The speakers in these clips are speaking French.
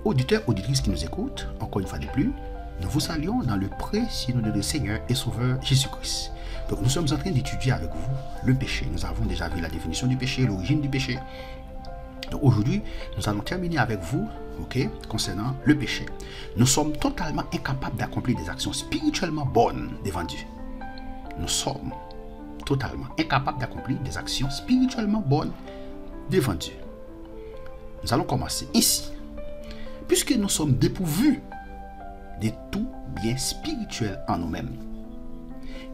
Auditeurs, auditrices qui nous écoutent, encore une fois de plus, nous vous saluons dans le précieux nom de notre Seigneur et Sauveur Jésus-Christ. Donc nous sommes en train d'étudier avec vous le péché. Nous avons déjà vu la définition du péché, l'origine du péché. Donc aujourd'hui, nous allons terminer avec vous, concernant le péché. Nous sommes totalement incapables d'accomplir des actions spirituellement bonnes devant Dieu. Nous sommes totalement incapables d'accomplir des actions spirituellement bonnes devant Dieu. Nous allons commencer ici. Puisque nous sommes dépourvus de tout bien spirituel en nous-mêmes,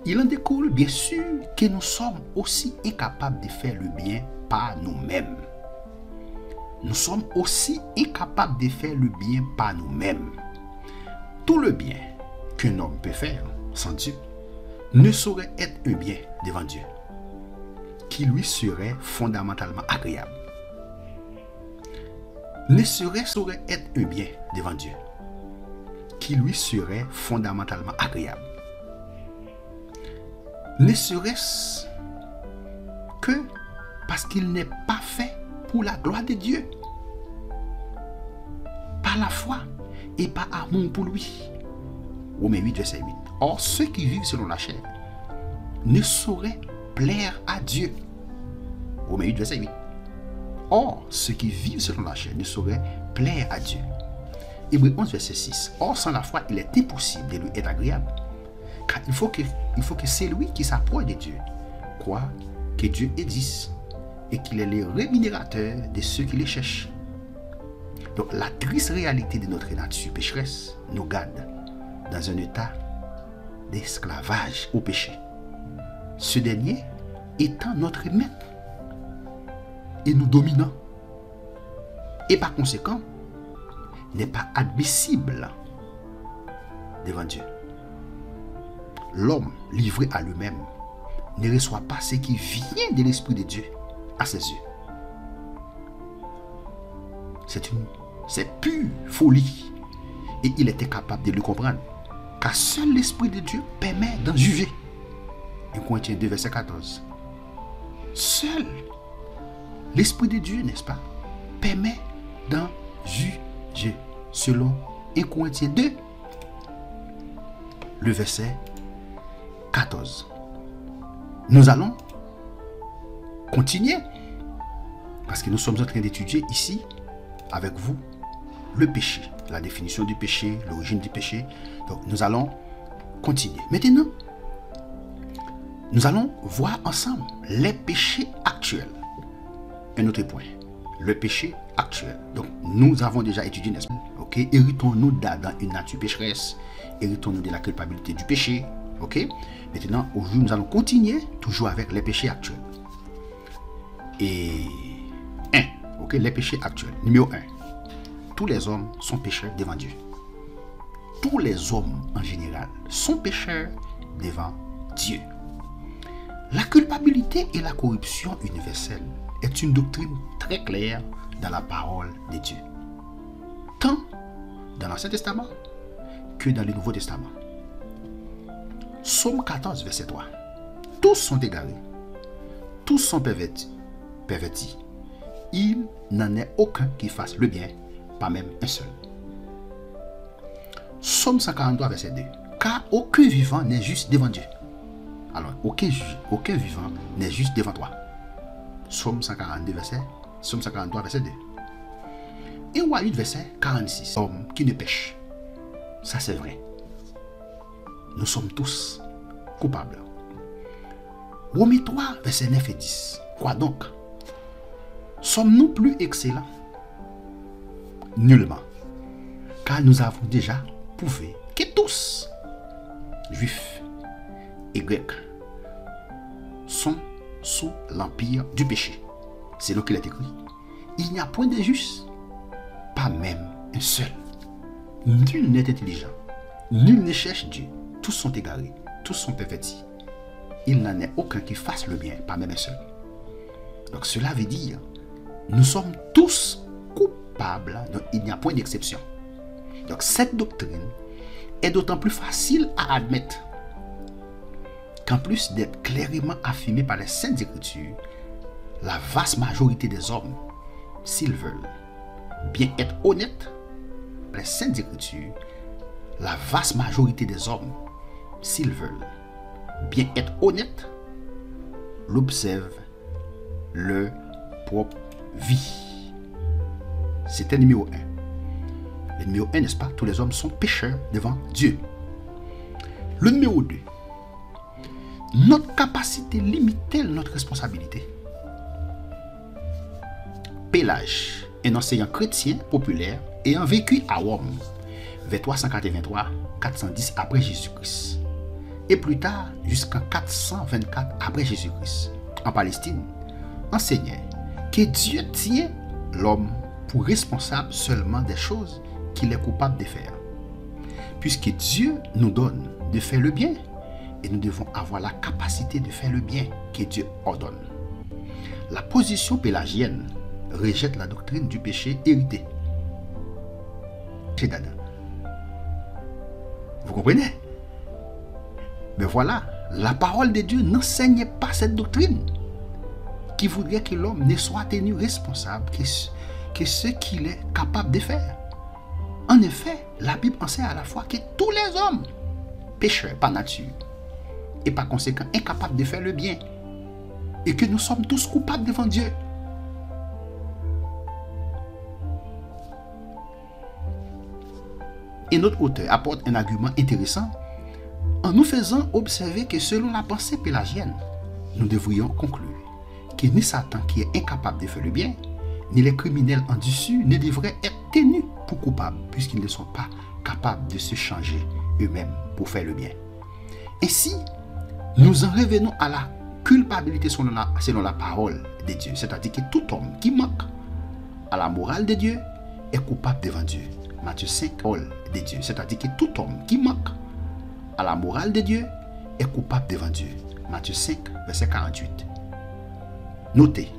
il en découle bien sûr que nous sommes aussi incapables de faire le bien par nous-mêmes. Nous sommes aussi incapables de faire le bien par nous-mêmes. Tout le bien qu'un homme peut faire sans Dieu ne saurait être un bien devant Dieu, qui lui serait fondamentalement agréable. Ne saurait être un bien devant Dieu, qui lui serait fondamentalement agréable. Ne serait-ce que parce qu'il n'est pas fait pour la gloire de Dieu, par la foi et par amour pour lui. Romains 8, verset 8. Or, ceux qui vivent selon la chair ne sauraient plaire à Dieu. Romains 8, verset 8. Or, ceux qui vivent selon la chair ne sauraient plaire à Dieu. Hébreux 11, verset 6. Or, sans la foi, il est impossible de lui être agréable. Car il faut que celui qui s'approche de Dieu croit que Dieu existe et qu'il est le rémunérateur de ceux qui les cherchent. Donc, la triste réalité de notre nature pécheresse nous garde dans un état d'esclavage au péché. Ce dernier étant notre maître et nous dominant, et par conséquent n'est pas admissible devant Dieu. L'homme livré à lui-même ne reçoit pas ce qui vient de l'Esprit de Dieu à ses yeux. C'est pure folie, et il était capable de le comprendre, car seul l'Esprit de Dieu permet d'en juger. 1 Corinthiens 2, verset 14. Seul l'Esprit de Dieu, n'est-ce pas, permet d'en juger, selon 1 Corinthiens 2, le verset 14. Nous allons continuer, parce que nous sommes en train d'étudier ici, avec vous, le péché, la définition du péché, l'origine du péché. Donc nous allons continuer. Maintenant, nous allons voir ensemble les péchés actuels. Un autre point, le péché actuel. Donc, nous avons déjà étudié, n'est-ce pas? Héritons-nous d'Adam une nature pécheresse? Héritons-nous de la culpabilité du péché? Maintenant, aujourd'hui, nous allons continuer toujours avec les péchés actuels. Et les péchés actuels. Numéro 1. Tous les hommes sont pécheurs devant Dieu. Tous les hommes en général sont pécheurs devant Dieu. La culpabilité et la corruption universelle est une doctrine très claire dans la parole de Dieu, tant dans l'Ancien Testament que dans le Nouveau Testament. Psaume 14, verset 3. Tous sont égarés, tous sont pervertis. Il n'en est aucun qui fasse le bien, pas même un seul. Psaume 143, verset 2. Car aucun vivant n'est juste devant Dieu. Alors, aucun vivant n'est juste devant toi. Psaume 143, verset 2. Et Walid, verset 46. Homme qui ne pêche. Ça, c'est vrai. Nous sommes tous coupables. Romains 3, verset 9 et 10. Quoi donc? Sommes-nous plus excellents? Nullement. Car nous avons déjà prouvé que tous, juifs et grecs, sont sous l'empire du péché. C'est là qu'il est écrit. Il n'y a point de juste, pas même un seul. Nul n'est intelligent, nul ne cherche Dieu. Tous sont égarés, tous sont pervertis. Il n'en est aucun qui fasse le bien, pas même un seul. Donc cela veut dire, nous sommes tous coupables, donc il n'y a point d'exception. Donc cette doctrine est d'autant plus facile à admettre qu'en plus d'être clairement affirmée par les Saintes Écritures, la vaste majorité des hommes, s'ils veulent bien être honnêtes, les Saintes Écritures, la vaste majorité des hommes, s'ils veulent bien être honnêtes, l'observent leur propre vie. C'était le numéro 1. Le numéro 1, n'est-ce pas? Tous les hommes sont pécheurs devant Dieu. Le numéro 2. Notre capacité limite-t-elle notre responsabilité? Pélage, un enseignant chrétien populaire ayant vécu à Rome vers 383-410 après Jésus-Christ et plus tard jusqu'en 424 après Jésus-Christ en Palestine, enseignait que Dieu tient l'homme pour responsable seulement des choses qu'il est coupable de faire. Puisque Dieu nous donne de faire le bien, et nous devons avoir la capacité de faire le bien que Dieu ordonne. La position pélagienne rejette la doctrine du péché hérité chez Adam. Vous comprenez? Mais voilà, la parole de Dieu n'enseigne pas cette doctrine qui voudrait que l'homme ne soit tenu responsable que ce qu'il est capable de faire. En effet, la Bible enseigne à la fois que tous les hommes, pécheurs par nature, et par conséquent incapables de faire le bien, et que nous sommes tous coupables devant Dieu. Et notre auteur apporte un argument intéressant en nous faisant observer que selon la pensée pélagienne, nous devrions conclure que ni Satan qui est incapable de faire le bien, ni les criminels en dessus ne devraient être tenus pour coupables puisqu'ils ne sont pas capables de se changer eux-mêmes pour faire le bien. Ainsi, nous en revenons à la culpabilité selon la parole de Dieu, c'est-à-dire que tout homme qui manque à la morale de Dieu est coupable devant Dieu. Matthieu 5, parole de Dieu, c'est-à-dire que tout homme qui manque à la morale de Dieu est coupable devant Dieu. Matthieu 5, verset 48. Notez,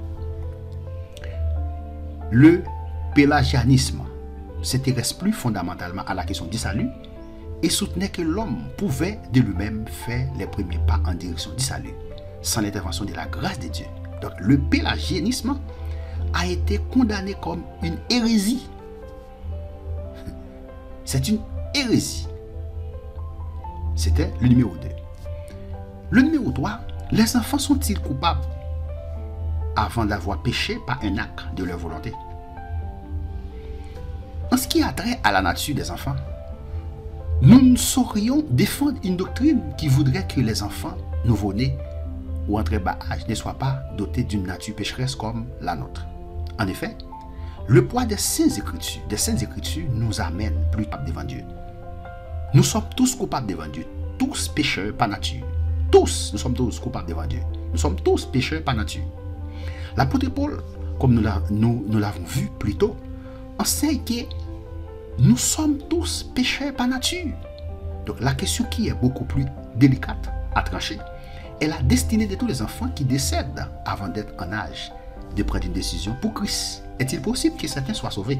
le pélagianisme s'intéresse plus fondamentalement à la question du salut et soutenait que l'homme pouvait de lui-même faire les premiers pas en direction du salut sans l'intervention de la grâce de Dieu. Donc le pélagianisme a été condamné comme une hérésie. C'est une hérésie. C'était le numéro 2. Le numéro 3, les enfants sont-ils coupables avant d'avoir péché par un acte de leur volonté? En ce qui a trait à la nature des enfants, nous ne saurions défendre une doctrine qui voudrait que les enfants nouveau-nés ou en très bas âge ne soient pas dotés d'une nature pécheresse comme la nôtre. En effet, le poids des Saintes Écritures nous amène plus coupables devant Dieu. Nous sommes tous coupables devant Dieu, tous pécheurs par nature. Tous, nous sommes tous coupables devant Dieu. Nous sommes tous pécheurs par nature. L'apôtre Paul, comme nous l'avons vu plus tôt, enseigne que nous sommes tous pécheurs par nature. Donc la question qui est beaucoup plus délicate à trancher est la destinée de tous les enfants qui décèdent avant d'être en âge de prendre une décision pour Christ. Est-il possible que certains soient sauvés?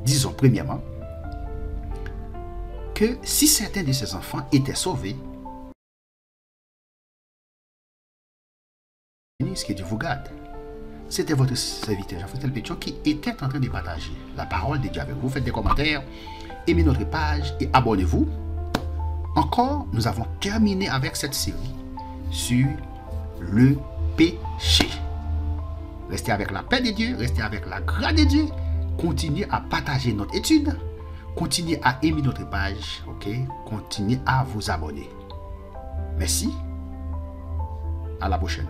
Disons premièrement que si certains de ces enfants étaient sauvés, que Dieu vous garde. C'était votre serviteur Jean-François Pétion qui était en train de partager la parole de Dieu avec vous. Faites des commentaires, aimez notre page et abonnez-vous. Encore, nous avons terminé avec cette série sur le péché. Restez avec la paix de Dieu, restez avec la grâce de Dieu. Continuez à partager notre étude. Continuez à aimer notre page. Ok? Continuez à vous abonner. Merci. À la prochaine.